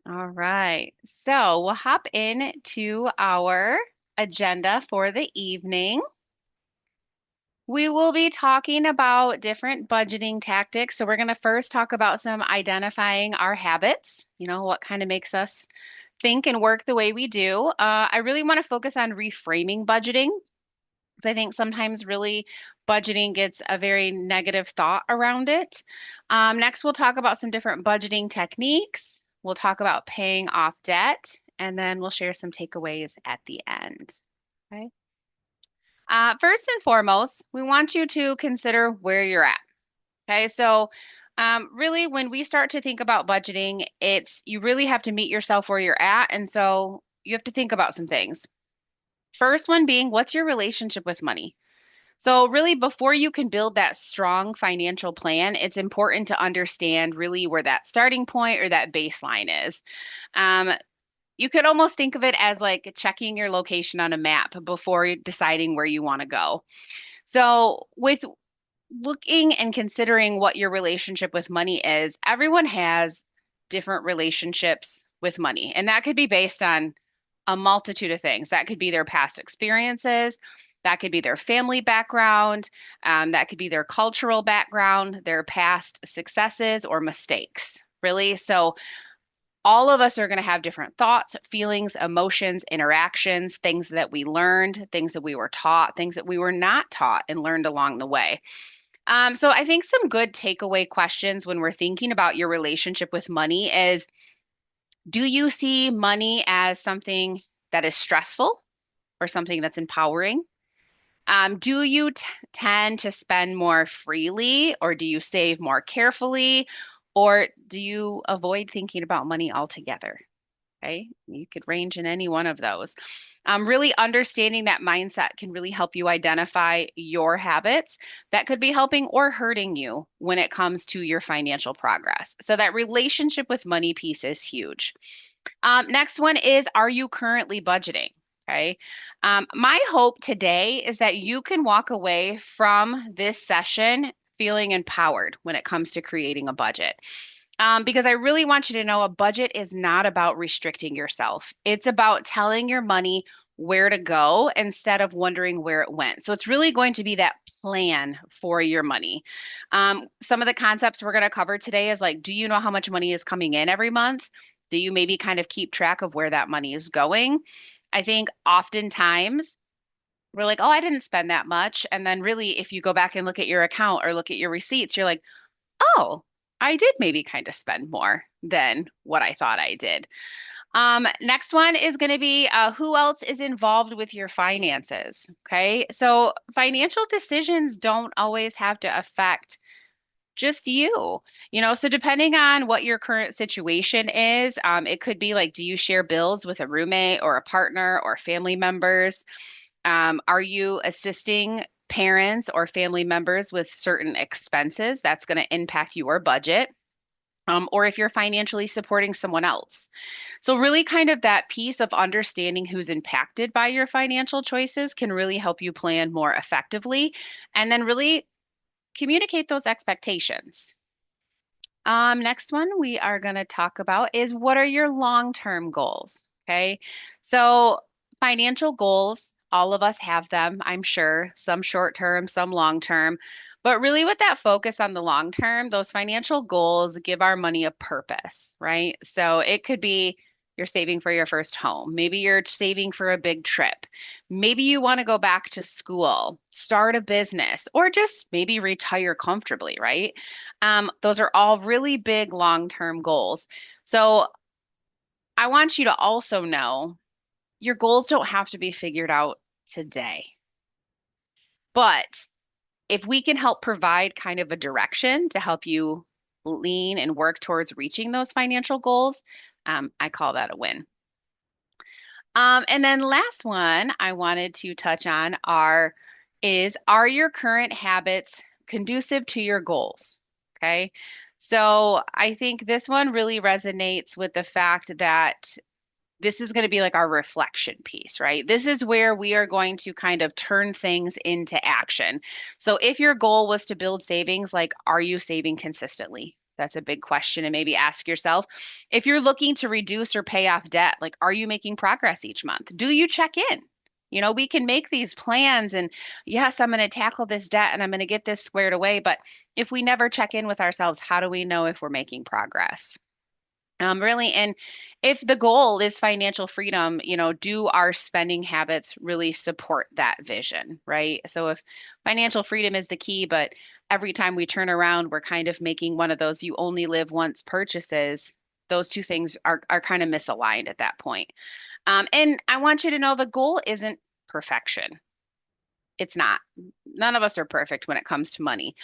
All right. So we'll hop into our agenda for the evening. We will be talking about different budgeting tactics. So we're going to first talk about some identifying our habits, what kind of makes us think and work the way we do. I really want to focus on reframing budgeting because I think sometimes really budgeting gets a very negative thought around it. Next, we'll talk about some different budgeting techniques. We'll talk about paying off debt, and then we'll share some takeaways at the end. Okay. First and foremost, we want you to consider where you're at. Okay, so really, when we start to think about budgeting, it's you really have to meet yourself where you're at, and so you have to think about some things. First one being, what's your relationship with money? So, really, before you can build that strong financial plan, it's important to understand really where that starting point or that baseline is. Um, you could almost think of it as like checking your location on a map before deciding where you want to go. So, with looking and considering what your relationship with money is, everyone has different relationships with money, and that could be based on a multitude of things. That could be their past experiences, that could be their family background, that could be their cultural background, their past successes or mistakes, really. So, all of us are going to have different thoughts, feelings, emotions, interactions, things that we learned, things that we were taught, things that we were not taught and learned along the way. So I think some good takeaway questions when we're thinking about your relationship with money is, do you see money as something that is stressful or something that's empowering? Do you tend to spend more freely, or do you save more carefully, or do you avoid thinking about money altogether? Okay, you could range in any one of those. Really understanding that mindset can really help you identify your habits that could be helping or hurting you when it comes to your financial progress. So, that relationship with money piece is huge. Next one is, are you currently budgeting? Okay. My hope today is that you can walk away from this session feeling empowered when it comes to creating a budget. Because I really want you to know a budget is not about restricting yourself. It's about telling your money where to go instead of wondering where it went. So it's really going to be that plan for your money. Some of the concepts we're going to cover today is like, do you know how much money is coming in every month? Do you maybe kind of keep track of where that money is going? I think oftentimes we're like, oh, I didn't spend that much. And then really, if you go back and look at your account or look at your receipts, you're like, oh, I did maybe kind of spend more than what I thought I did. Next one is going to be who else is involved with your finances? Okay. So financial decisions don't always have to affect just you, so depending on what your current situation is, it could be like, do you share bills with a roommate or a partner or family members? Are you assisting parents or family members with certain expenses? That's going to impact your budget. Or if you're financially supporting someone else. So, really, kind of that piece of understanding who's impacted by your financial choices can really help you plan more effectively and then really communicate those expectations. Next one we are going to talk about is, what are your long-term goals? Okay. So financial goals, all of us have them, I'm sure, some short-term, some long-term. But really with that focus on the long term, those financial goals give our money a purpose, right? So it could be you're saving for your first home. Maybe you're saving for a big trip. Maybe you want to go back to school, start a business, or just maybe retire comfortably, right? Those are all really big long-term goals. So I want you to also know your goals don't have to be figured out today. But if we can help provide kind of a direction to help you lean and work towards reaching those financial goals, I call that a win. And then last one I wanted to touch on are your current habits conducive to your goals? Okay. So I think this one really resonates with the fact that this is going to be like our reflection piece, right? This is where we are going to kind of turn things into action. So if your goal was to build savings, like, are you saving consistently? That's a big question. And maybe ask yourself if you're looking to reduce or pay off debt, like, are you making progress each month? Do you check in? We can make these plans and yes, I'm going to tackle this debt and I'm going to get this squared away. But if we never check in with ourselves, how do we know if we're making progress? Really, and if the goal is financial freedom, do our spending habits really support that vision, right? So if financial freedom is the key, but every time we turn around, we're kind of making one of those you only live once purchases, those two things are kind of misaligned at that point. And I want you to know the goal isn't perfection. It's not. None of us are perfect when it comes to money.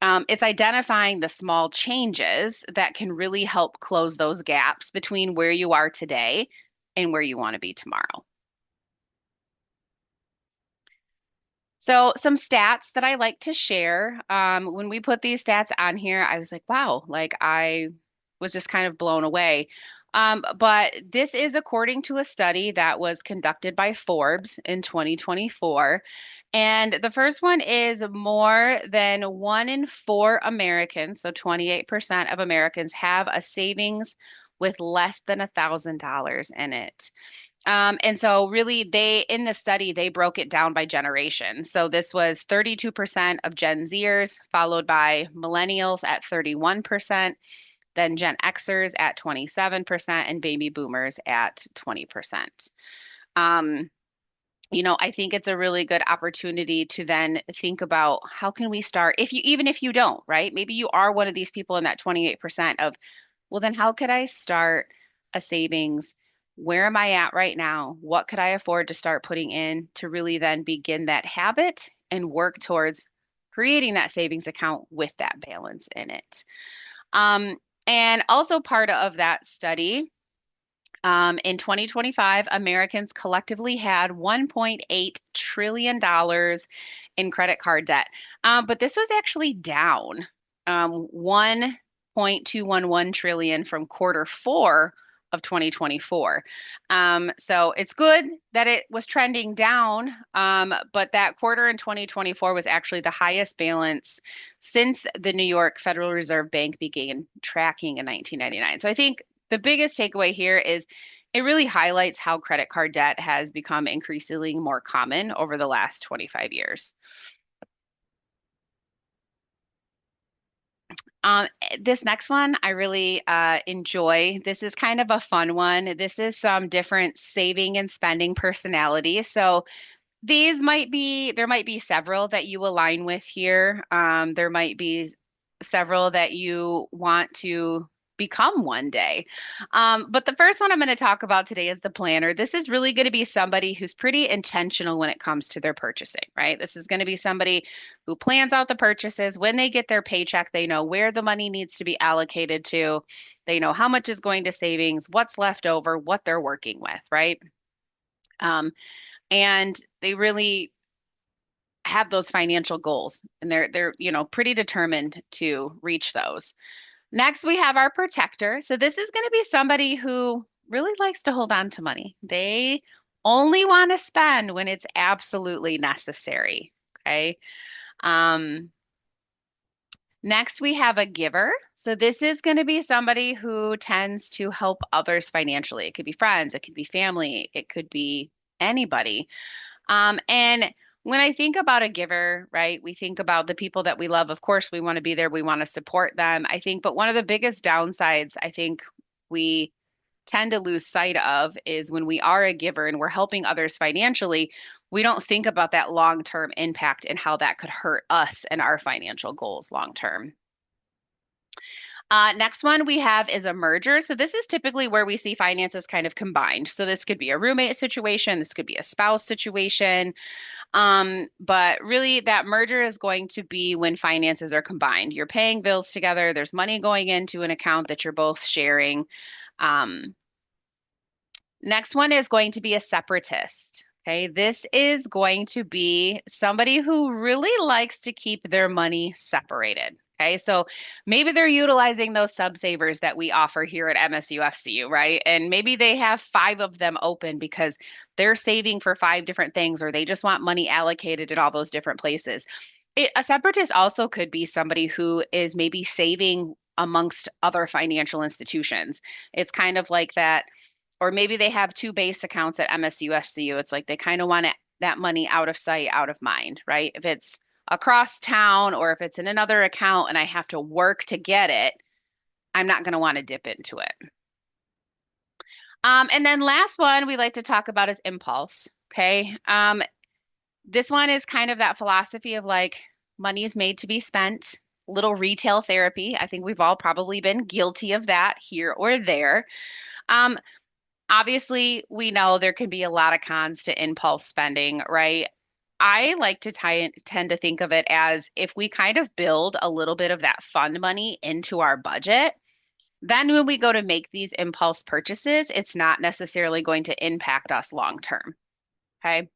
It's identifying the small changes that can really help close those gaps between where you are today and where you want to be tomorrow. So, some stats that I like to share. When we put these stats on here, I was like, wow, like I was just kind of blown away. But this is according to a study that was conducted by Forbes in 2024. And the first one is more than 1 in 4 Americans, so 28% of Americans have a savings with less than $1,000 in it. And so really in the study, they broke it down by generation. So this was 32% of Gen Zers, followed by millennials at 31%, then Gen Xers at 27%, and baby boomers at 20%. Um, I think it's a really good opportunity to then think about how can we start even if you don't, right? Maybe you are one of these people in that 28% of, well, then how could I start a savings? Where am I at right now? What could I afford to start putting in to really then begin that habit and work towards creating that savings account with that balance in it? Um, and also part of that study, in 2025, Americans collectively had $1.8 trillion in credit card debt. But this was actually down 1.211 trillion from quarter four of 2024. So it's good that it was trending down, but that quarter in 2024 was actually the highest balance since the New York Federal Reserve Bank began tracking in 1999. So I think the biggest takeaway here is it really highlights how credit card debt has become increasingly more common over the last 25 years. This next one I really enjoy. This is kind of a fun one. This is some different saving and spending personalities. So there might be several that you align with here. There might be several that you want to become one day. But the first one I'm going to talk about today is the planner. This is really going to be somebody who's pretty intentional when it comes to their purchasing, right? This is going to be somebody who plans out the purchases. When they get their paycheck, they know where the money needs to be allocated to. They know how much is going to savings, what's left over, what they're working with, right? Um, and they really have those financial goals and they're pretty determined to reach those. Next, we have our protector. So this is going to be somebody who really likes to hold on to money. They only want to spend when it's absolutely necessary. Okay. Um, Next, we have a giver. So this is going to be somebody who tends to help others financially. It could be friends, it could be family, it could be anybody. And when I think about a giver, right, we think about the people that we love. Of course, we want to be there, we want to support them. I think, but one of the biggest downsides I think we tend to lose sight of is when we are a giver and we're helping others financially, we don't think about that long-term impact and how that could hurt us and our financial goals long term. Next one we have is a merger. So this is typically where we see finances kind of combined. So this could be a roommate situation, this could be a spouse situation. But really, that merger is going to be when finances are combined. You're paying bills together, there's money going into an account that you're both sharing. Um, Next one is going to be a separatist. Okay, this is going to be somebody who really likes to keep their money separated. Okay, so maybe they're utilizing those sub savers that we offer here at MSU FCU, right? And maybe they have 5 of them open because they're saving for 5 different things, or they just want money allocated in all those different places. A separatist also could be somebody who is maybe saving amongst other financial institutions. It's kind of like that, or maybe they have two base accounts at MSU, FCU. It's like they kind of want that money out of sight, out of mind, right? If it's across town or if it's in another account and I have to work to get it, I'm not going to want to dip into it. And then last one we like to talk about is impulse. Okay. This one is kind of that philosophy of like money is made to be spent, little retail therapy. I think we've all probably been guilty of that here or there. Um, Obviously, we know there can be a lot of cons to impulse spending, right? I like to tend to think of it as if we kind of build a little bit of that fund money into our budget, then when we go to make these impulse purchases, it's not necessarily going to impact us long term. Okay.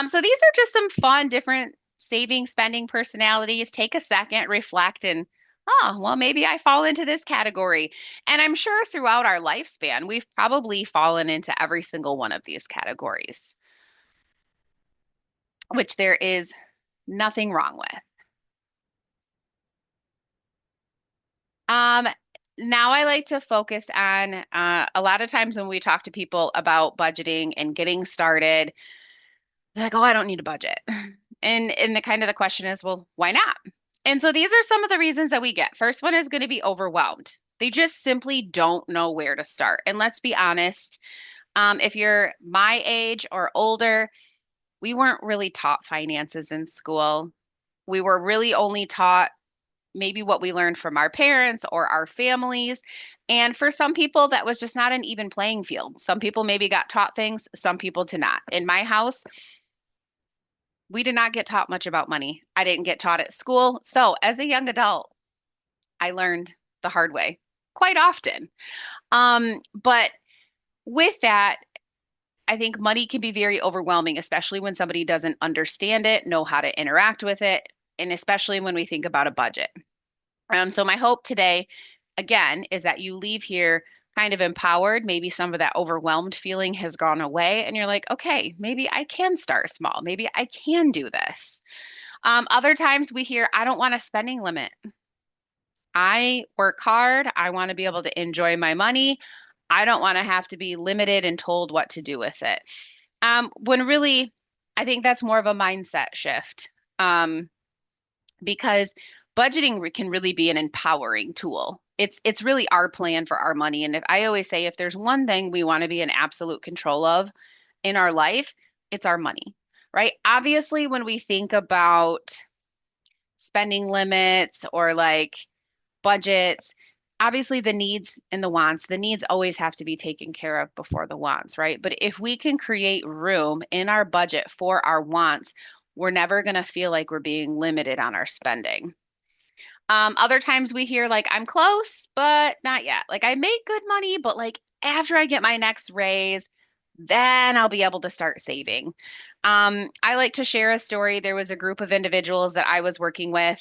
So these are just some fun, different saving, spending personalities. Take a second, reflect, and oh, well, maybe I fall into this category. And I'm sure throughout our lifespan, we've probably fallen into every single one of these categories, which there is nothing wrong with. Um, Now I like to focus on a lot of times when we talk to people about budgeting and getting started, they're like, oh, I don't need a budget. And the kind of the question is, well, why not? And so these are some of the reasons that we get. First one is going to be overwhelmed. They just simply don't know where to start. And let's be honest, if you're my age or older, we weren't really taught finances in school. We were really only taught maybe what we learned from our parents or our families. And for some people, that was just not an even playing field. Some people maybe got taught things, some people did not. In my house, we did not get taught much about money. I didn't get taught at school. So as a young adult, I learned the hard way quite often. But with that, I think money can be very overwhelming, especially when somebody doesn't understand it, know how to interact with it, and especially when we think about a budget. So my hope today, again, is that you leave here kind of empowered. Maybe some of that overwhelmed feeling has gone away, and you're like, okay, maybe I can start small. Maybe I can do this. Other times we hear, I don't want a spending limit. I work hard. I want to be able to enjoy my money. I don't want to have to be limited and told what to do with it. When really, I think that's more of a mindset shift. Because can really be an empowering tool. It's really our plan for our money. And if I always say if there's one thing we want to be in absolute control of in our life, it's our money, right? Obviously, when we think about spending limits or like budgets, obviously the needs and the wants, the needs always have to be taken care of before the wants, right? But if we can create room in our budget for our wants, we're never going to feel like we're being limited on our spending. Other times we hear like, I'm close, but not yet. Like I make good money, but like after I get my next raise, then I'll be able to start saving. I like to share a story. There was a group of individuals that I was working with.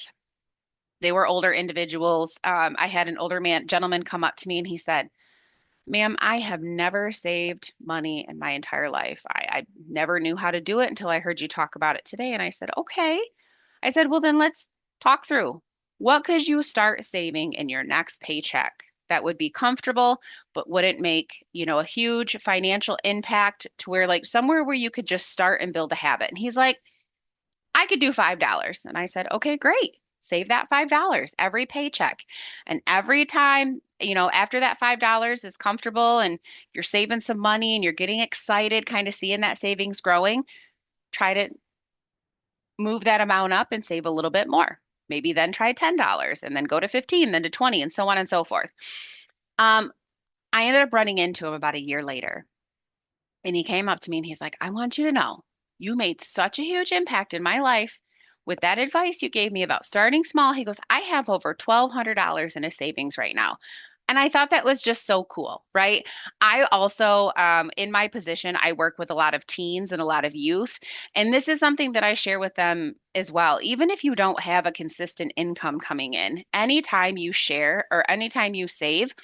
They were older individuals. I had an older gentleman come up to me and he said, ma'am, I have never saved money in my entire life. I never knew how to do it until I heard you talk about it today. And I said, okay. I said, well, then let's talk through. What could you start saving in your next paycheck that would be comfortable, but wouldn't make, a huge financial impact to where like somewhere where you could just start and build a habit? And he's like, I could do $5. And I said, okay, great. Save that $5 every paycheck. And every time, after that $5 is comfortable and you're saving some money and you're getting excited, kind of seeing that savings growing, try to move that amount up and save a little bit more. Maybe then try $10 and then go to 15, then to 20, and so on and so forth. Um, I ended up running into him about a year later. And he came up to me and he's like, I want you to know you made such a huge impact in my life with that advice you gave me about starting small. He goes, I have over $1,200 in a savings right now. And I thought that was just so cool, right? I also, in my position, I work with a lot of teens and a lot of youth. And this is something that I share with them as well. Even if you don't have a consistent income coming in, anytime you share or anytime you save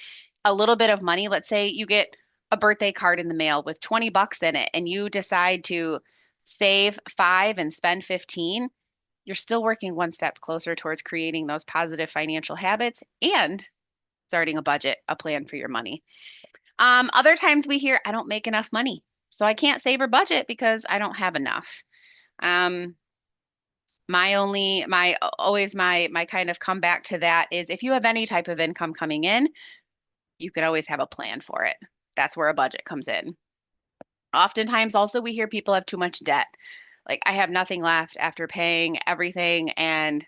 a little bit of money, let's say you get a birthday card in the mail with 20 bucks in it and you decide to save five and spend 15, you're still working one step closer towards creating those positive financial habits and starting a budget, a plan for your money. Other times we hear, I don't make enough money, so I can't save or budget because I don't have enough. Um, my kind of comeback to that is if you have any type of income coming in, you can always have a plan for it. That's where a budget comes in. Oftentimes, also, we hear people have too much debt. Like, I have nothing left after paying everything, and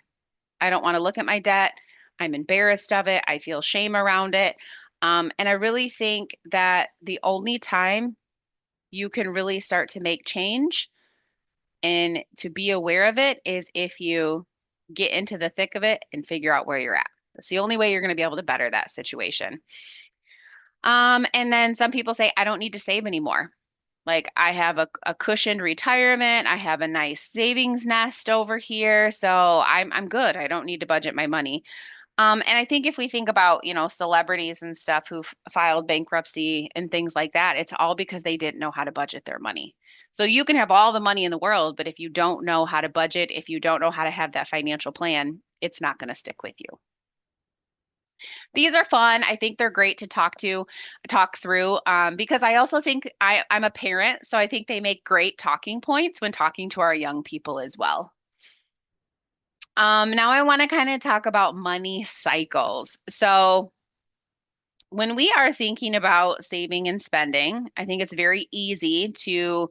I don't want to look at my debt. I'm embarrassed of it. I feel shame around it. And I really think that the only time you can really start to make change and to be aware of it is if you get into the thick of it and figure out where you're at. That's the only way you're going to be able to better that situation. And then some people say, I don't need to save anymore. Like I have a cushioned retirement, I have a nice savings nest over here, so I'm good. I don't need to budget my money. And I think if we think about, celebrities and stuff who filed bankruptcy and things like that, it's all because they didn't know how to budget their money. So you can have all the money in the world, but if you don't know how to budget, if you don't know how to have that financial plan, it's not going to stick with you. These are fun. I think they're great to talk through, because I also think I'm a parent, so I think they make great talking points when talking to our young people as well. Now I want to kind of talk about money cycles. So when we are thinking about saving and spending, I think it's very easy to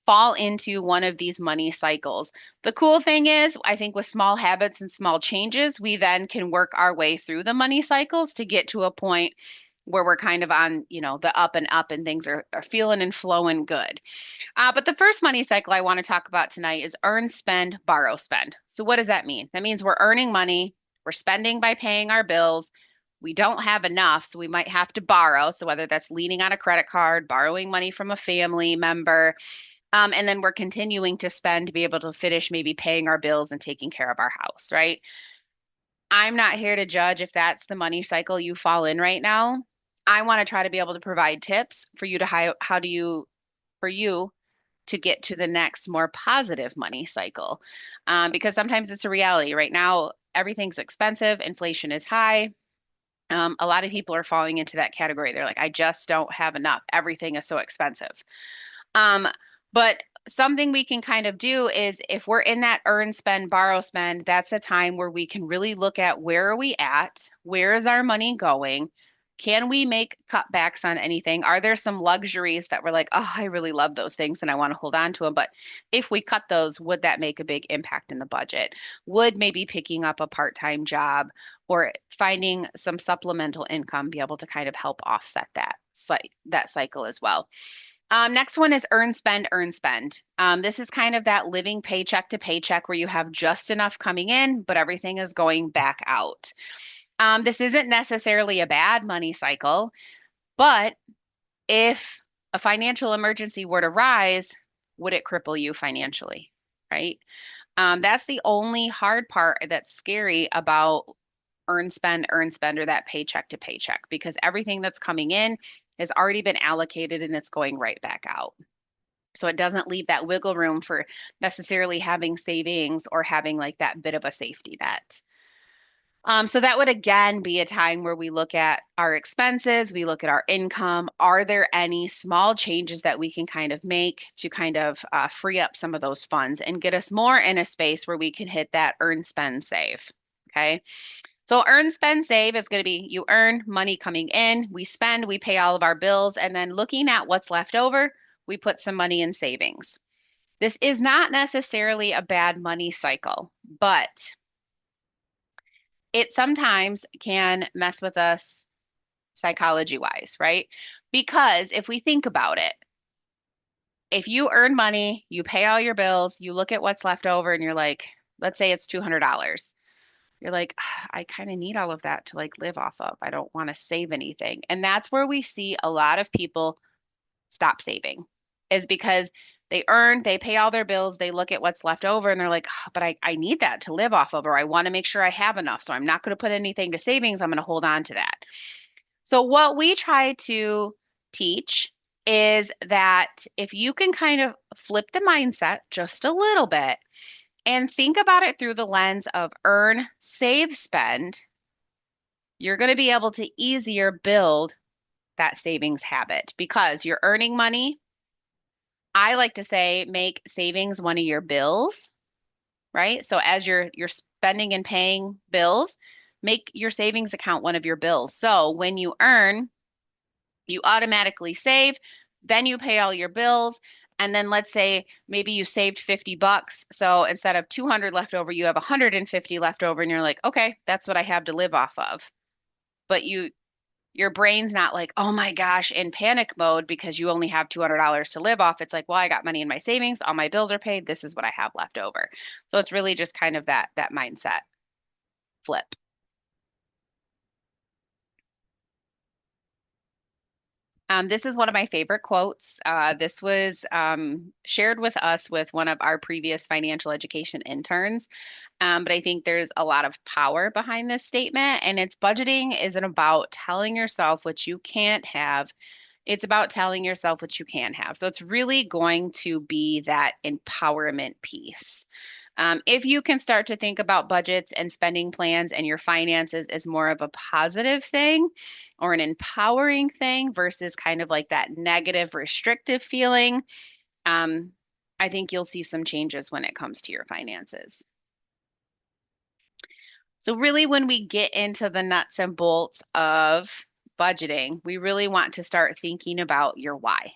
fall into one of these money cycles. The cool thing is, I think with small habits and small changes, we then can work our way through the money cycles to get to a point where we're kind of on, the up and up and things are feeling and flowing good. But the first money cycle I want to talk about tonight is earn, spend, borrow, spend. So what does that mean? That means we're earning money, we're spending by paying our bills, we don't have enough, so we might have to borrow. So whether that's leaning on a credit card, borrowing money from a family member, and then we're continuing to spend to be able to finish maybe paying our bills and taking care of our house, right? I'm not here to judge if that's the money cycle you fall in right now. I want to try to be able to provide tips for you to how do you for you to get to the next more positive money cycle. Because sometimes it's a reality. Right now, everything's expensive, inflation is high. A lot of people are falling into that category. They're like, I just don't have enough. Everything is so expensive. Um, but something we can kind of do is if we're in that earn, spend, borrow, spend, that's a time where we can really look at where are we at? Where is our money going? Can we make cutbacks on anything? Are there some luxuries that we're like, oh, I really love those things and I want to hold on to them. But if we cut those, would that make a big impact in the budget? Would maybe picking up a part-time job or finding some supplemental income be able to kind of help offset that cycle as well? Next one is earn, spend, earn, spend. This is kind of that living paycheck to paycheck where you have just enough coming in, but everything is going back out. This isn't necessarily a bad money cycle, but if a financial emergency were to rise, would it cripple you financially? Right? That's the only hard part that's scary about earn, spend, or that paycheck to paycheck because everything that's coming in has already been allocated and it's going right back out. So it doesn't leave that wiggle room for necessarily having savings or having like that bit of a safety net. So that would again be a time where we look at our expenses, we look at our income. Are there any small changes that we can kind of make to kind of free up some of those funds and get us more in a space where we can hit that earn, spend, save? Okay. So earn, spend, save is going to be you earn money coming in, we spend, we pay all of our bills, and then looking at what's left over, we put some money in savings. This is not necessarily a bad money cycle, but it sometimes can mess with us psychology wise, right? Because if we think about it, if you earn money, you pay all your bills, you look at what's left over and you're like, let's say it's $200. You're like, I kind of need all of that to like live off of. I don't want to save anything. And that's where we see a lot of people stop saving is because they pay all their bills, they look at what's left over and they're like, "Oh, but I need that to live off of, or I want to make sure I have enough. So I'm not going to put anything to savings. I'm going to hold on to that." So what we try to teach is that if you can kind of flip the mindset just a little bit And think about it through the lens of earn, save, spend. You're going to be able to easier build that savings habit because you're earning money. I like to say make savings one of your bills, right? So as you're spending and paying bills, make your savings account one of your bills. So when you earn, you automatically save, then you pay all your bills, and then let's say maybe you saved 50 bucks. So instead of 200 left over, you have 150 left over and you're like, "Okay, that's what I have to live off of." But your brain's not like, "Oh my gosh," in panic mode because you only have $200 to live off. It's like, "Well, I got money in my savings, all my bills are paid, this is what I have left over." So it's really just kind of that mindset flip. This is one of my favorite quotes. This was shared with us with one of our previous financial education interns. But I think there's a lot of power behind this statement, and it's budgeting isn't about telling yourself what you can't have. It's about telling yourself what you can have. So it's really going to be that empowerment piece. If you can start to think about budgets and spending plans and your finances as more of a positive thing or an empowering thing versus kind of like that negative, restrictive feeling, um, I think you'll see some changes when it comes to your finances. So, really, when we get into the nuts and bolts of budgeting, we really want to start thinking about your why.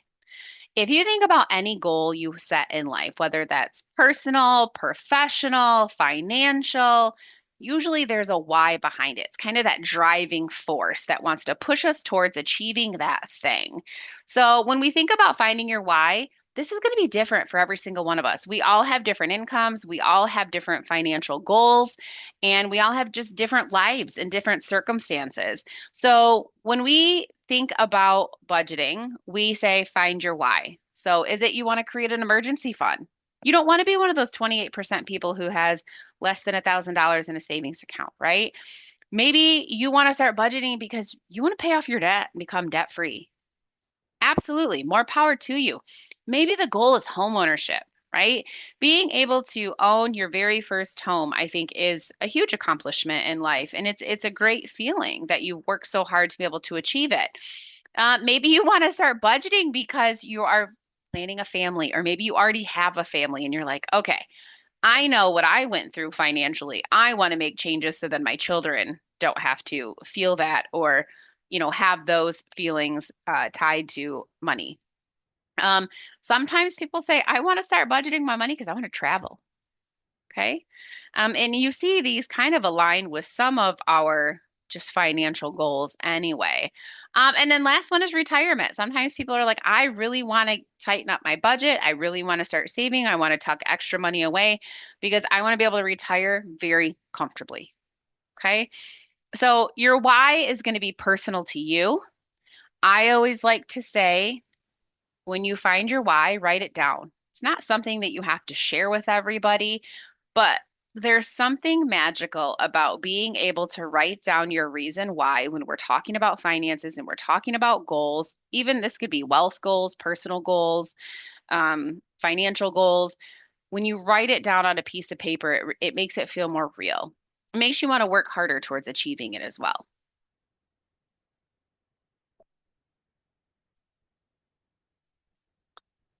If you think about any goal you set in life, whether that's personal, professional, financial, usually there's a why behind it. It's kind of that driving force that wants to push us towards achieving that thing. So when we think about finding your why, this is going to be different for every single one of us. We all have different incomes, we all have different financial goals, and we all have just different lives and different circumstances. So when we think about budgeting, we say find your why. So is it you want to create an emergency fund? You don't want to be one of those 28% people who has less than $1,000 in a savings account, right? Maybe you want to start budgeting because you want to pay off your debt and become debt free. Absolutely. More power to you. Maybe the goal is home ownership, right? Being able to own your very first home, I think, is a huge accomplishment in life. And it's a great feeling that you work so hard to be able to achieve it. Maybe you want to start budgeting because you are planning a family, or maybe you already have a family and you're like, okay, I know what I went through financially. I want to make changes so that my children don't have to feel that or, have those feelings tied to money. Um, Sometimes people say, I want to start budgeting my money because I want to travel. Okay. And you see these kind of align with some of our just financial goals anyway. And then last one is retirement. Sometimes people are like, I really want to tighten up my budget. I really want to start saving. I want to tuck extra money away because I want to be able to retire very comfortably. Okay. So your why is going to be personal to you. I always like to say, when you find your why, write it down. It's not something that you have to share with everybody, but there's something magical about being able to write down your reason why when we're talking about finances and we're talking about goals. Even this could be wealth goals, personal goals, financial goals. When you write it down on a piece of paper, it makes it feel more real. It makes you want to work harder towards achieving it as well.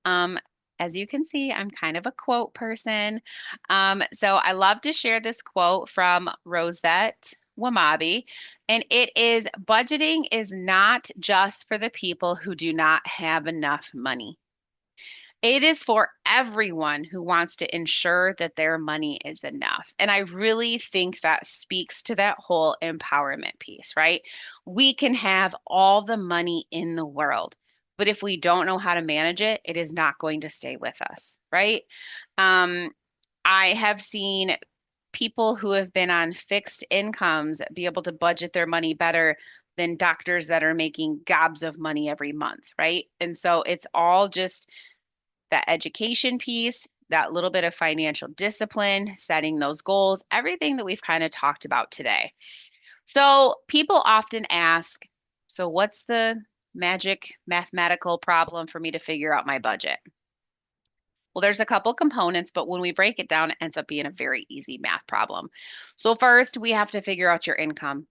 Um, as you can see, I'm kind of a quote person. So I love to share this quote from Rosette Wamabi, and it is budgeting is not just for the people who do not have enough money. It is for everyone who wants to ensure that their money is enough. And I really think that speaks to that whole empowerment piece, right? We can have all the money in the world, but if we don't know how to manage it, it is not going to stay with us, right? Um, I have seen people who have been on fixed incomes be able to budget their money better than doctors that are making gobs of money every month, right? And so it's all just that education piece, that little bit of financial discipline, setting those goals, everything that we've kind of talked about today. So people often ask, so what's the magic mathematical problem for me to figure out my budget? Well, there's a couple components, but when we break it down, it ends up being a very easy math problem. So first, we have to figure out your income.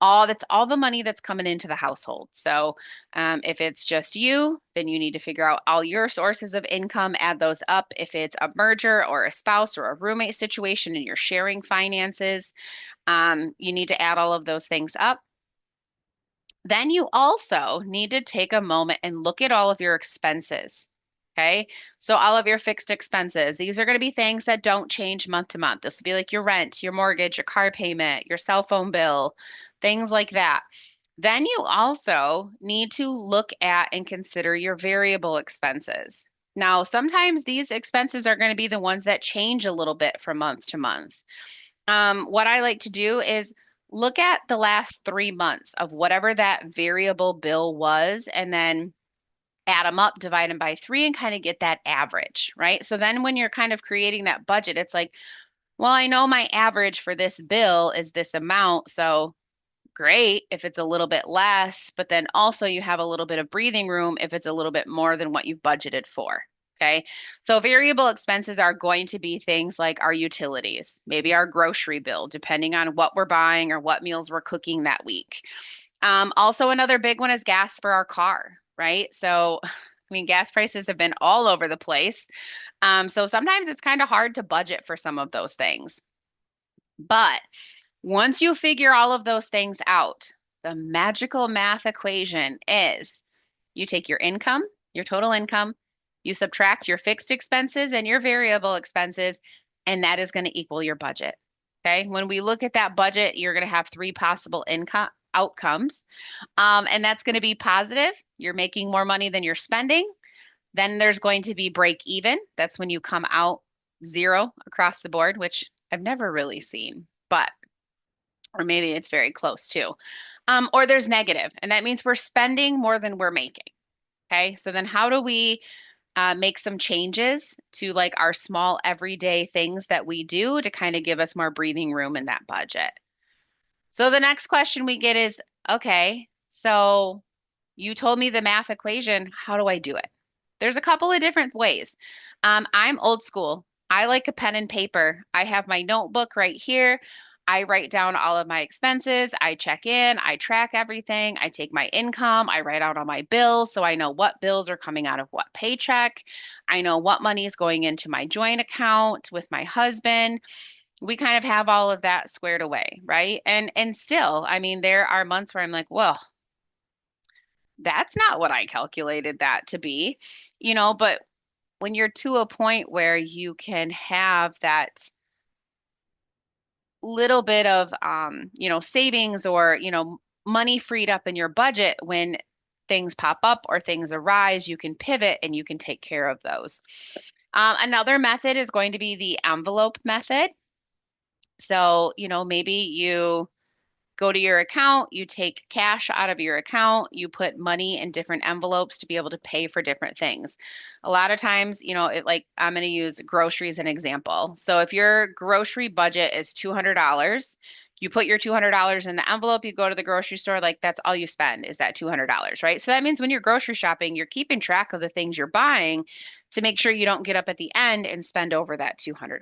That's all the money that's coming into the household. So if it's just you, then you need to figure out all your sources of income, add those up. If it's a merger or a spouse or a roommate situation and you're sharing finances, you need to add all of those things up. Then you also need to take a moment and look at all of your expenses. Okay. So all of your fixed expenses, these are going to be things that don't change month to month. This will be like your rent, your mortgage, your car payment, your cell phone bill, things like that. Then you also need to look at and consider your variable expenses. Now, sometimes these expenses are going to be the ones that change a little bit from month to month. What I like to do is look at the last 3 months of whatever that variable bill was, and then add them up, divide them by three, and kind of get that average, right? So then when you're kind of creating that budget, it's like, well, I know my average for this bill is this amount. So great if it's a little bit less, but then also you have a little bit of breathing room if it's a little bit more than what you've budgeted for. Okay. So variable expenses are going to be things like our utilities, maybe our grocery bill, depending on what we're buying or what meals we're cooking that week. Also, another big one is gas for our car, right? So, I mean, gas prices have been all over the place. So sometimes it's kind of hard to budget for some of those things. But once you figure all of those things out, the magical math equation is you take your income, your total income, you subtract your fixed expenses and your variable expenses, and that is going to equal your budget. Okay. When we look at that budget, you're going to have three possible income outcomes. And that's going to be positive. You're making more money than you're spending. Then there's going to be break even. That's when you come out zero across the board, which I've never really seen, but or maybe it's very close too. Or there's negative, and that means we're spending more than we're making. Okay, so then how do we make some changes to like our small everyday things that we do to kind of give us more breathing room in that budget? So the next question we get is, okay, so you told me the math equation. How do I do it? There's a couple of different ways. I'm old school. I like a pen and paper. I have my notebook right here. I write down all of my expenses. I check in. I track everything. I take my income. I write out all my bills so I know what bills are coming out of what paycheck. I know what money is going into my joint account with my husband. We kind of have all of that squared away, right? And still, I mean, there are months where I'm like, well, that's not what I calculated that to be, but when you're to a point where you can have that little bit of savings or money freed up in your budget when things pop up or things arise, you can pivot and you can take care of those. Another method is going to be the envelope method. So maybe you go to your account, you take cash out of your account, you put money in different envelopes to be able to pay for different things. A lot of times, I'm going to use groceries as an example. So if your grocery budget is $200, you put your $200 in the envelope, you go to the grocery store, like that's all you spend is that $200, right? So that means when you're grocery shopping, you're keeping track of the things you're buying to make sure you don't get up at the end and spend over that $200.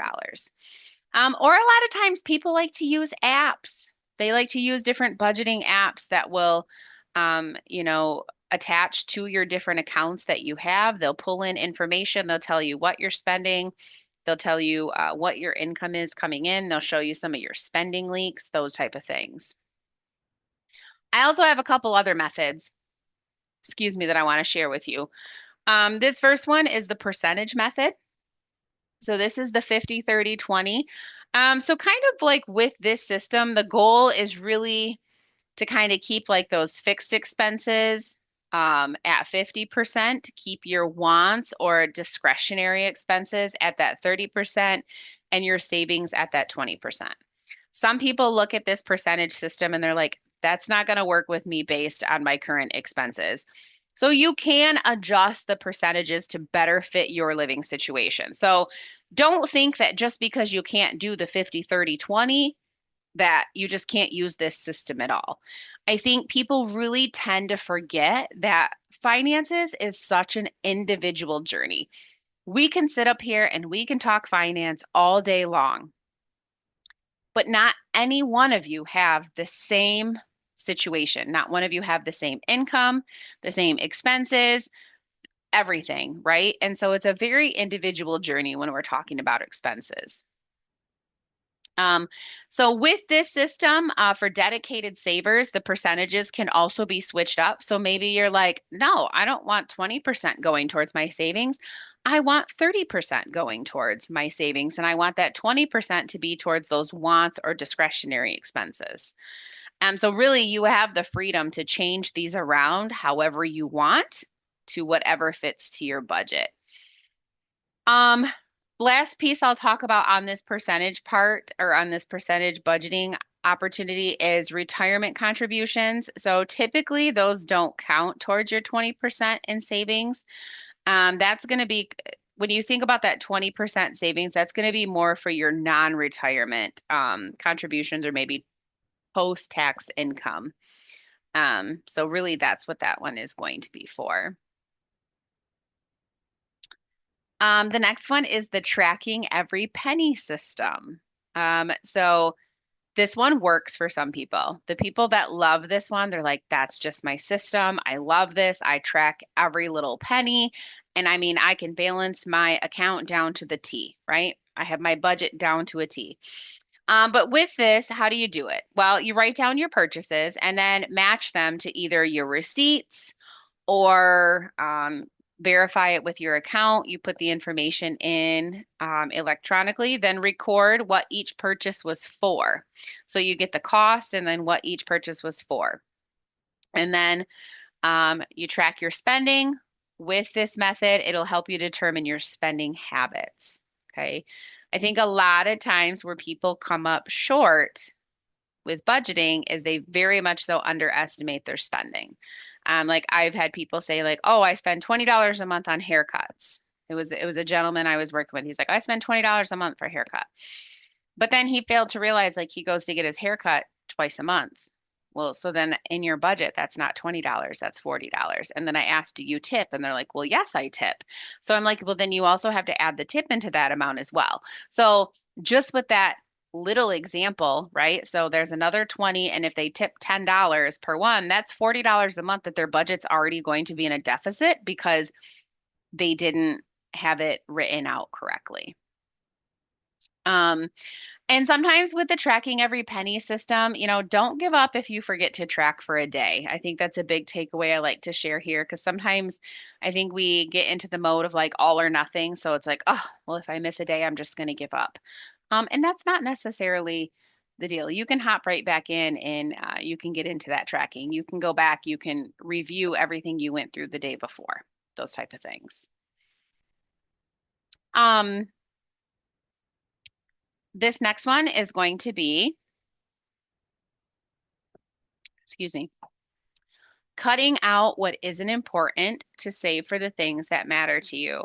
Or a lot of times people like to use apps. They like to use different budgeting apps that will, attach to your different accounts that you have. They'll pull in information. They'll tell you what you're spending. They'll tell you what your income is coming in. They'll show you some of your spending leaks, those type of things. I also have a couple other methods, excuse me, that I want to share with you. This first one is the percentage method. So this is the 50, 30, 20. So kind of like with this system, the goal is really to kind of keep like those fixed expenses at 50%, keep your wants or discretionary expenses at that 30%, and your savings at that 20%. Some people look at this percentage system and they're like, that's not going to work with me based on my current expenses. So you can adjust the percentages to better fit your living situation. So don't think that just because you can't do the 50, 30, 20, that you just can't use this system at all. I think people really tend to forget that finances is such an individual journey. We can sit up here and we can talk finance all day long, but not any one of you have the same situation. Not one of you have the same income, the same expenses, everything, right? And so it's a very individual journey when we're talking about expenses. Um, so with this system, for dedicated savers, the percentages can also be switched up. So maybe you're like, no, I don't want 20% going towards my savings. I want 30% going towards my savings, and I want that 20% to be towards those wants or discretionary expenses. So really, you have the freedom to change these around however you want to whatever fits to your budget. Um, Last piece I'll talk about on this percentage part or on this percentage budgeting opportunity is retirement contributions. So typically those don't count towards your 20% in savings. That's going to be, when you think about that 20% savings, that's going to be more for your non-retirement contributions or maybe post-tax income. So really that's what that one is going to be for. The next one is the tracking every penny system. So this one works for some people. The people that love this one, they're like, that's just my system. I love this. I track every little penny. And I mean, I can balance my account down to the T, right? I have my budget down to a T. But with this, how do you do it? Well, you write down your purchases and then match them to either your receipts or verify it with your account. You put the information in electronically, then record what each purchase was for. So you get the cost and then what each purchase was for. And then you track your spending. With this method, it'll help you determine your spending habits. Okay. I think a lot of times where people come up short with budgeting is they very much so underestimate their spending. Like I've had people say like, "Oh, I spend $20 a month on haircuts." It was a gentleman I was working with. He's like, "I spend $20 a month for a haircut." But then he failed to realize like he goes to get his haircut twice a month. Well, so then in your budget, that's not $20, that's $40. And then I asked, do you tip? And they're like, well, yes, I tip. So I'm like, well, then you also have to add the tip into that amount as well. So just with that little example, right? So there's another 20, and if they tip $10 per one, that's $40 a month that their budget's already going to be in a deficit because they didn't have it written out correctly. Um, and sometimes with the tracking every penny system, don't give up if you forget to track for a day. I think that's a big takeaway I like to share here because sometimes I think we get into the mode of like all or nothing. So it's like, oh, well, if I miss a day, I'm just going to give up. And that's not necessarily the deal. You can hop right back in and you can get into that tracking. You can go back, you can review everything you went through the day before, those type of things. Um, this next one is going to be, excuse me, cutting out what isn't important to save for the things that matter to you.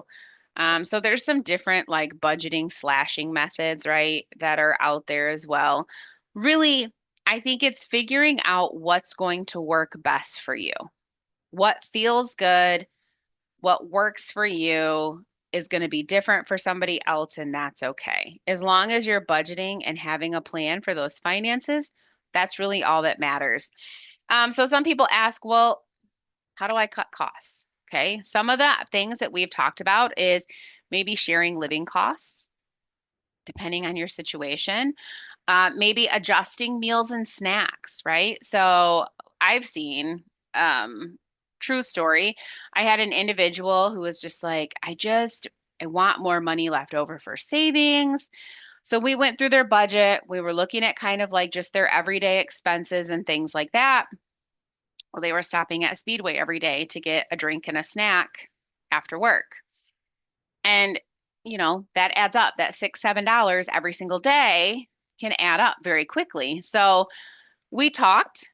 So there's some different like budgeting slashing methods, right, that are out there as well. Really, I think it's figuring out what's going to work best for you. What feels good, what works for you is going to be different for somebody else, and that's okay. As long as you're budgeting and having a plan for those finances, that's really all that matters. So some people ask, well, how do I cut costs? Okay. Some of the things that we've talked about is maybe sharing living costs, depending on your situation. Maybe adjusting meals and snacks, right? So I've seen, true story. I had an individual who was just like, I want more money left over for savings. So we went through their budget. We were looking at kind of like just their everyday expenses and things like that. Well, they were stopping at Speedway every day to get a drink and a snack after work. And, that adds up. That $6, $7 every single day can add up very quickly. So we talked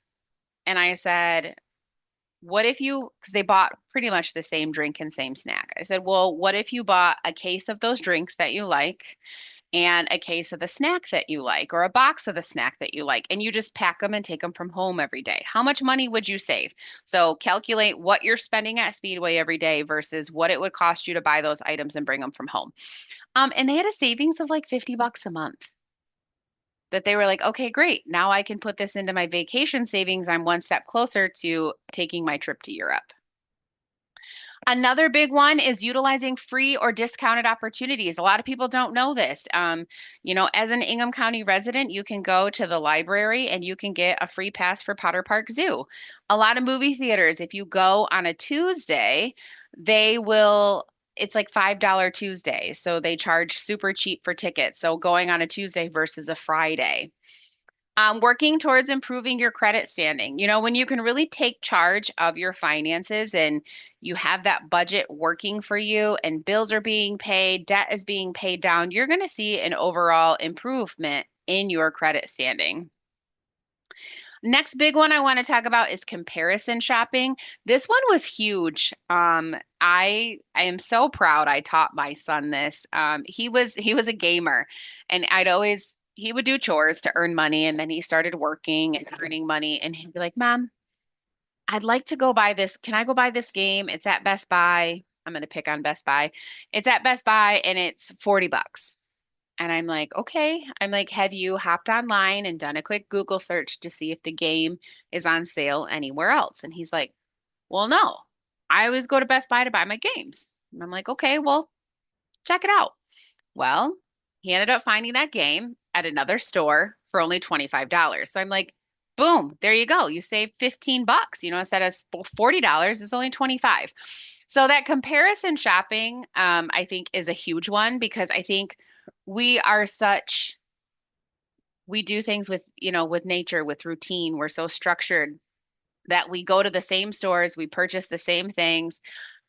and I said, what if you, because they bought pretty much the same drink and same snack. I said, well, what if you bought a case of those drinks that you like and a case of the snack that you like or a box of the snack that you like, and you just pack them and take them from home every day. How much money would you save? So calculate what you're spending at Speedway every day versus what it would cost you to buy those items and bring them from home. And they had a savings of like $50 a month that they were like, okay, great. Now I can put this into my vacation savings. I'm one step closer to taking my trip to Europe. Another big one is utilizing free or discounted opportunities. A lot of people don't know this. As an Ingham County resident, you can go to the library and you can get a free pass for Potter Park Zoo. A lot of movie theaters, if you go on a Tuesday, they will, it's like $5 Tuesday. So they charge super cheap for tickets. So going on a Tuesday versus a Friday. Working towards improving your credit standing. When you can really take charge of your finances and you have that budget working for you and bills are being paid, debt is being paid down, you're going to see an overall improvement in your credit standing. Next big one I want to talk about is comparison shopping. This one was huge. I am so proud I taught my son this. He was a gamer, and he would do chores to earn money, and then he started working and earning money, and he'd be like, "Mom, I'd like to go buy this. Can I go buy this game? It's at Best Buy. I'm going to pick on Best Buy. It's at Best Buy and it's $40." And I'm like, okay. I'm like, have you hopped online and done a quick Google search to see if the game is on sale anywhere else? And he's like, well, no. I always go to Best Buy to buy my games. And I'm like, okay, well, check it out. Well, he ended up finding that game at another store for only $25. So I'm like, boom, there you go. You save $15. Instead of $40, it's only 25. So that comparison shopping, I think is a huge one because I think we are such, we do things with nature, with routine. We're so structured that we go to the same stores, we purchase the same things.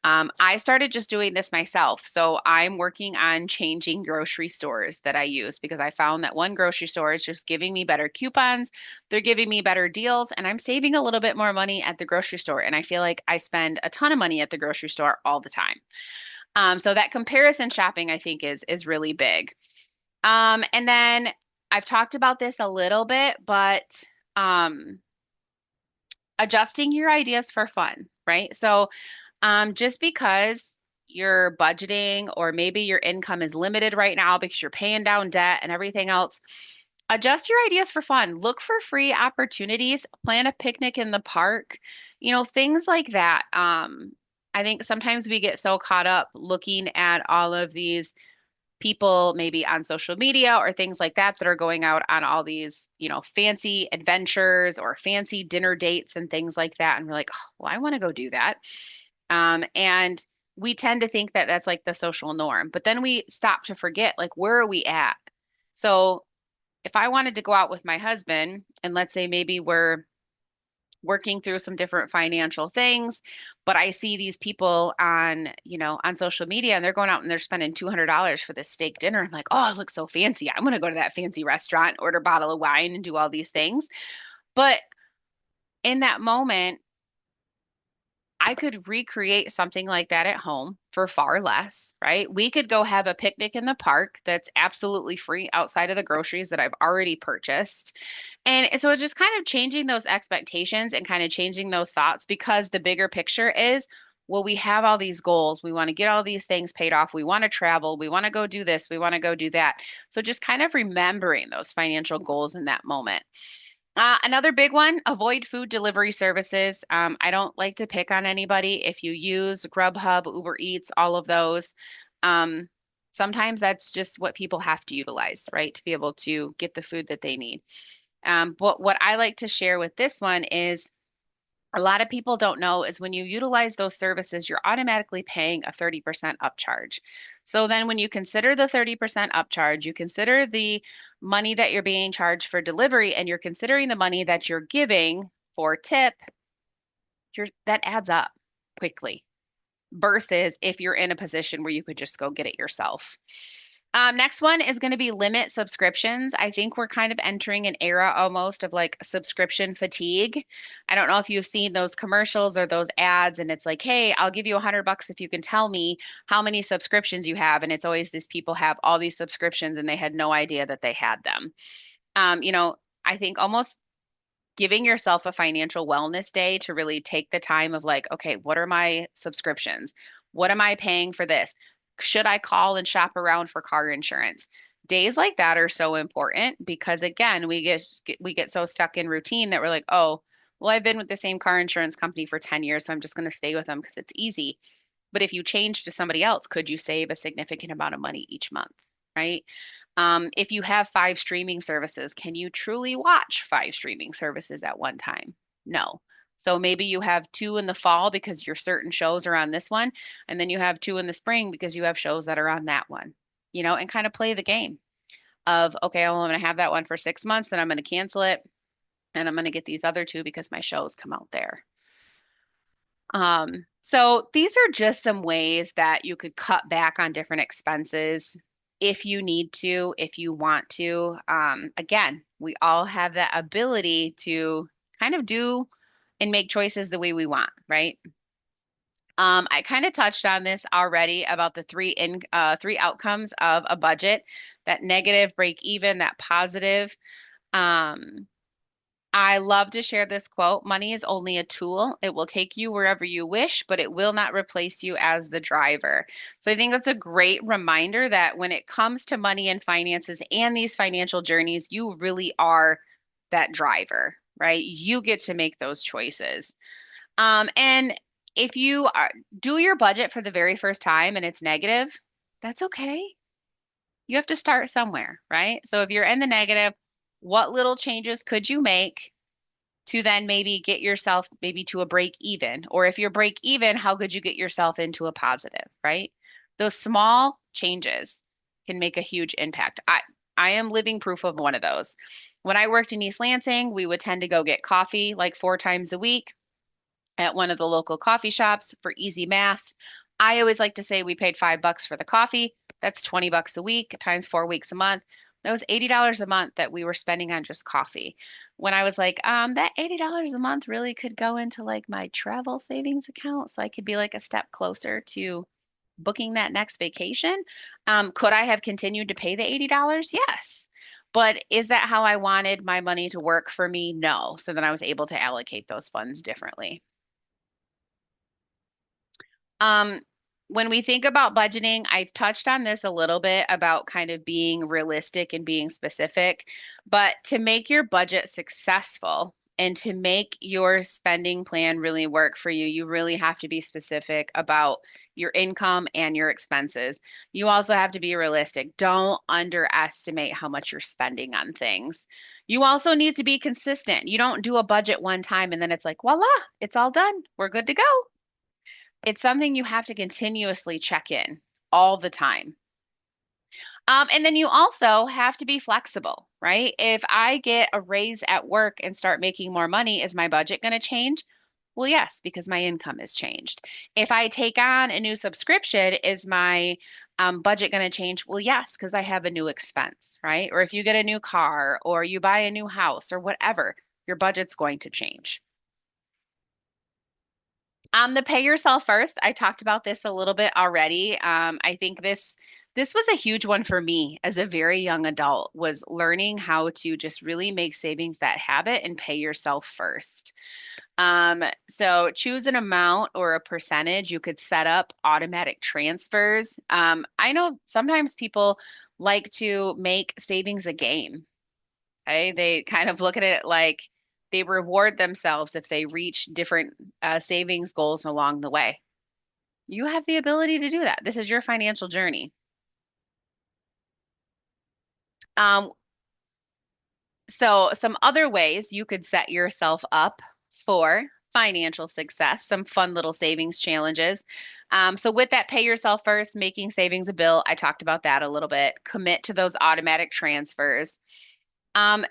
I started just doing this myself. So I'm working on changing grocery stores that I use because I found that one grocery store is just giving me better coupons. They're giving me better deals, and I'm saving a little bit more money at the grocery store. And I feel like I spend a ton of money at the grocery store all the time. So that comparison shopping, I think, is really big. And then I've talked about this a little bit, but um, adjusting your ideas for fun, right? So just because you're budgeting or maybe your income is limited right now because you're paying down debt and everything else, adjust your ideas for fun. Look for free opportunities, plan a picnic in the park, things like that. I think sometimes we get so caught up looking at all of these people maybe on social media or things like that are going out on all these, fancy adventures or fancy dinner dates and things like that. And we're like, oh, well, I want to go do that. And we tend to think that that's like the social norm, but then we stop to forget, like, where are we at? So if I wanted to go out with my husband, and let's say maybe we're working through some different financial things, but I see these people on social media and they're going out and they're spending $200 for this steak dinner. I'm like, oh, it looks so fancy. I'm going to go to that fancy restaurant, order a bottle of wine and do all these things. But in that moment, I could recreate something like that at home for far less, right? We could go have a picnic in the park that's absolutely free outside of the groceries that I've already purchased. And so it's just kind of changing those expectations and kind of changing those thoughts because the bigger picture is, well, we have all these goals. We want to get all these things paid off. We want to travel. We want to go do this. We want to go do that. So just kind of remembering those financial goals in that moment. Another big one, avoid food delivery services. I don't like to pick on anybody. If you use Grubhub, Uber Eats, all of those, um, sometimes that's just what people have to utilize, right, to be able to get the food that they need. But what I like to share with this one is a lot of people don't know is when you utilize those services, you're automatically paying a 30% upcharge. So then when you consider the 30% upcharge, you consider the money that you're being charged for delivery, and you're considering the money that you're giving for tip, that adds up quickly versus if you're in a position where you could just go get it yourself. Next one is going to be limit subscriptions. I think we're kind of entering an era almost of like subscription fatigue. I don't know if you've seen those commercials or those ads, and it's like, hey, I'll give you $100 if you can tell me how many subscriptions you have. And it's always these people have all these subscriptions and they had no idea that they had them. You know, I think almost giving yourself a financial wellness day to really take the time of like, okay, what are my subscriptions? What am I paying for this? Should I call and shop around for car insurance? Days like that are so important because again, we get so stuck in routine that we're like, oh, well, I've been with the same car insurance company for 10 years, so I'm just going to stay with them because it's easy. But if you change to somebody else, could you save a significant amount of money each month, right? If you have five streaming services, can you truly watch five streaming services at one time? No. So maybe you have two in the fall because your certain shows are on this one, and then you have two in the spring because you have shows that are on that one, and kind of play the game of, okay, well, I'm going to have that one for 6 months, then I'm going to cancel it, and I'm going to get these other two because my shows come out there. So these are just some ways that you could cut back on different expenses if you need to, if you want to. Again, we all have that ability to kind of do and make choices the way we want, right? I kind of touched on this already about the three outcomes of a budget, that negative, break even, that positive. Um, I love to share this quote. Money is only a tool. It will take you wherever you wish, but it will not replace you as the driver. So I think that's a great reminder that when it comes to money and finances and these financial journeys, you really are that driver, right? You get to make those choices. And if do your budget for the very first time and it's negative, that's okay. You have to start somewhere, right? So if you're in the negative, what little changes could you make to then maybe get yourself maybe to a break even? Or if you're break even, how could you get yourself into a positive, right? Those small changes can make a huge impact. I am living proof of one of those. When I worked in East Lansing, we would tend to go get coffee like 4 times a week at one of the local coffee shops for easy math. I always like to say we paid $5 for the coffee. That's $20 a week times 4 weeks a month. That was $80 a month that we were spending on just coffee. When I was like, that $80 a month really could go into like my travel savings account so I could be like a step closer to booking that next vacation. Could I have continued to pay the $80? Yes. But is that how I wanted my money to work for me? No. So then I was able to allocate those funds differently. Um, when we think about budgeting, I've touched on this a little bit about kind of being realistic and being specific, but to make your budget successful and to make your spending plan really work for you, you really have to be specific about your income and your expenses. You also have to be realistic. Don't underestimate how much you're spending on things. You also need to be consistent. You don't do a budget one time and then it's like, voila, it's all done. We're good to go. It's something you have to continuously check in all the time. And then you also have to be flexible, right? If I get a raise at work and start making more money, is my budget going to change? Well, yes, because my income has changed. If I take on a new subscription, is my budget going to change? Well, yes, because I have a new expense, right? Or if you get a new car or you buy a new house or whatever, your budget's going to change. The pay yourself first. I talked about this a little bit already. I think this was a huge one for me as a very young adult, was learning how to just really make savings that habit and pay yourself first. So choose an amount or a percentage. You could set up automatic transfers. I know sometimes people like to make savings a game. Okay, they kind of look at it like they reward themselves if they reach different savings goals along the way. You have the ability to do that. This is your financial journey. Um, so some other ways you could set yourself up for financial success, some fun little savings challenges. So with that, pay yourself first, making savings a bill. I talked about that a little bit. Commit to those automatic transfers.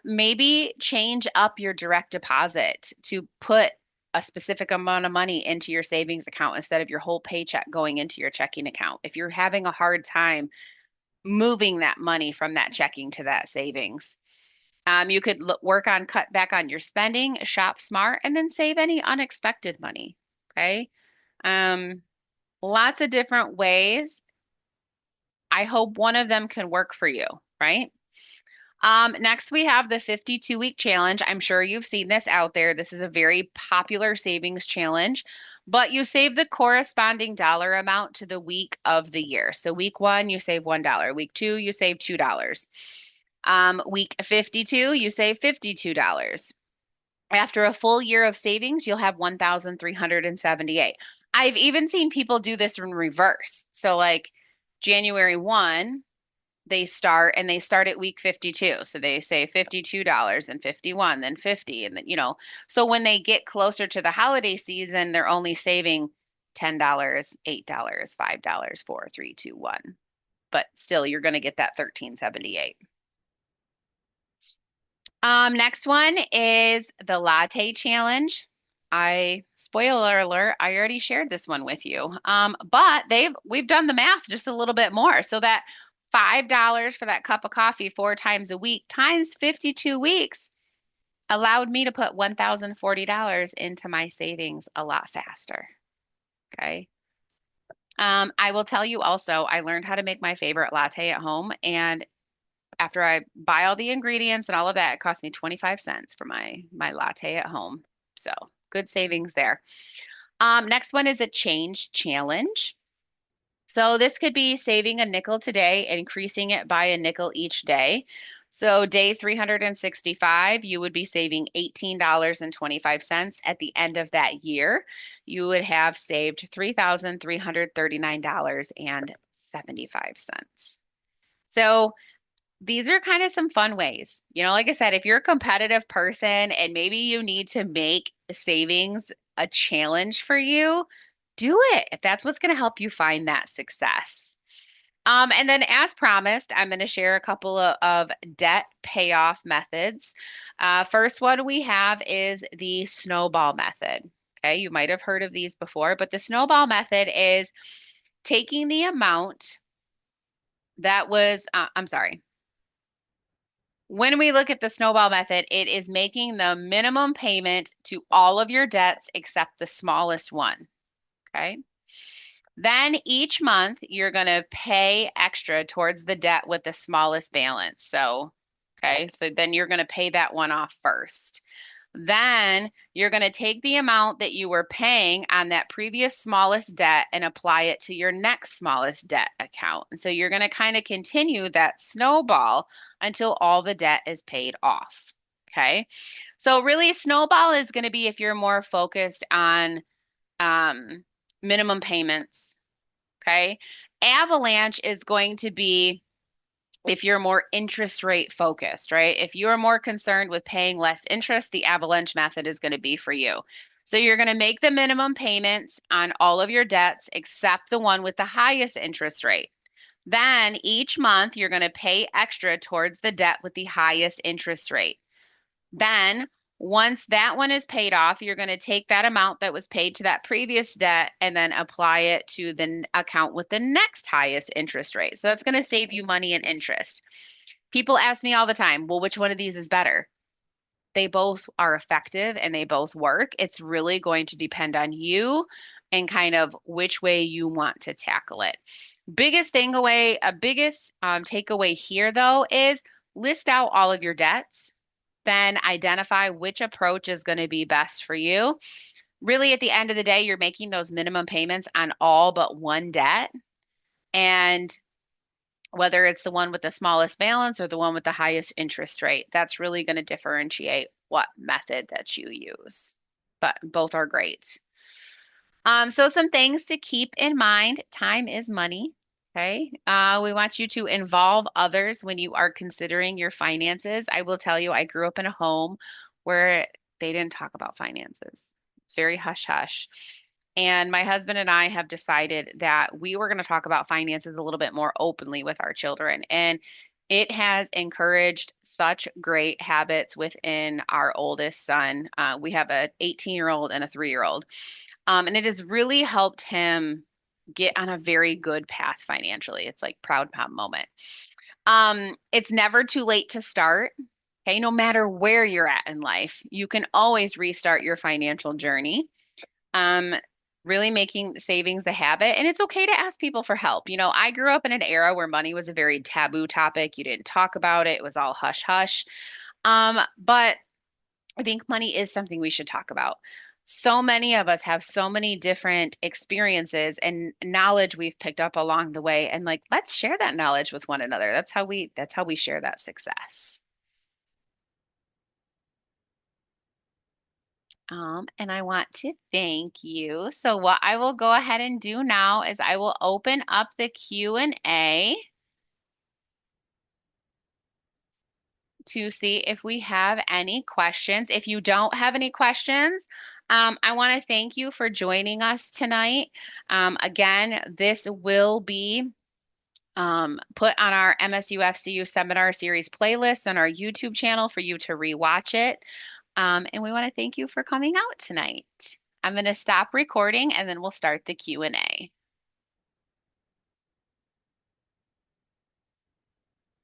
Maybe change up your direct deposit to put a specific amount of money into your savings account instead of your whole paycheck going into your checking account. If you're having a hard time moving that money from that checking to that savings. You could work on cut back on your spending, shop smart, and then save any unexpected money. Okay. Um, Lots of different ways. I hope one of them can work for you, right? Next, we have the 52-week challenge. I'm sure you've seen this out there. This is a very popular savings challenge, but you save the corresponding dollar amount to the week of the year. So week one, you save $1. Week two, you save $2. Week 52, you save $52. After a full year of savings, you'll have 1,378. I've even seen people do this in reverse. So like January 1, they start at week 52. So they say $52 and 51, then 50 and then so when they get closer to the holiday season, they're only saving $10, $8, $5, 4, 3, 2, 1. But still you're going to get that 1378. Next one is the latte challenge. Spoiler alert, I already shared this one with you. But we've done the math just a little bit more. So that $5 for that cup of coffee 4 times a week times 52 weeks allowed me to put $1,040 into my savings a lot faster. Okay. I will tell you also, I learned how to make my favorite latte at home, and after I buy all the ingredients and all of that, it cost me 25 cents for my latte at home. So good savings there. Next one is a change challenge. So this could be saving a nickel today and increasing it by a nickel each day. So day 365, you would be saving $18.25. At the end of that year, you would have saved $3,339.75. So these are kind of some fun ways. Like I said, if you're a competitive person and maybe you need to make savings a challenge for you, do it if that's what's going to help you find that success. And then, as promised, I'm going to share a couple of debt payoff methods. First one we have is the snowball method. Okay, you might have heard of these before, but the snowball method is taking the amount that was, I'm sorry. When we look at the snowball method, it is making the minimum payment to all of your debts except the smallest one. Okay. Then each month, you're going to pay extra towards the debt with the smallest balance. So, okay. So then you're going to pay that one off first. Then you're going to take the amount that you were paying on that previous smallest debt and apply it to your next smallest debt account. And so you're going to kind of continue that snowball until all the debt is paid off. Okay. So really, snowball is going to be if you're more focused on minimum payments. Okay. Avalanche is going to be if you're more interest rate focused, right? If you're more concerned with paying less interest, the avalanche method is going to be for you. So you're going to make the minimum payments on all of your debts except the one with the highest interest rate. Then each month you're going to pay extra towards the debt with the highest interest rate. Then once that one is paid off, you're going to take that amount that was paid to that previous debt and then apply it to the account with the next highest interest rate. So that's going to save you money and interest. People ask me all the time, well, which one of these is better? They both are effective and they both work. It's really going to depend on you and kind of which way you want to tackle it. Biggest takeaway here though is list out all of your debts, then identify which approach is going to be best for you. Really, at the end of the day, you're making those minimum payments on all but one debt. And whether it's the one with the smallest balance or the one with the highest interest rate, that's really going to differentiate what method that you use. But both are great. So some things to keep in mind. Time is money. Okay. We want you to involve others when you are considering your finances. I will tell you, I grew up in a home where they didn't talk about finances. It's very hush hush. And my husband and I have decided that we were going to talk about finances a little bit more openly with our children. And it has encouraged such great habits within our oldest son. We have an 18-year-old and a 3-year-old. And it has really helped him get on a very good path financially. It's like proud mom moment. It's never too late to start. Okay, no matter where you're at in life, you can always restart your financial journey. Um, really making savings a habit, and it's okay to ask people for help. I grew up in an era where money was a very taboo topic. You didn't talk about it. It was all hush hush. But I think money is something we should talk about. So many of us have so many different experiences and knowledge we've picked up along the way, and like let's share that knowledge with one another. That's how we share that success. And I want to thank you. So what I will go ahead and do now is I will open up the Q&A to see if we have any questions. If you don't have any questions, I want to thank you for joining us tonight. Again, this will be put on our MSU Seminar Series playlist on our YouTube channel for you to rewatch it. And we want to thank you for coming out tonight. I'm going to stop recording and then we'll start the Q&A.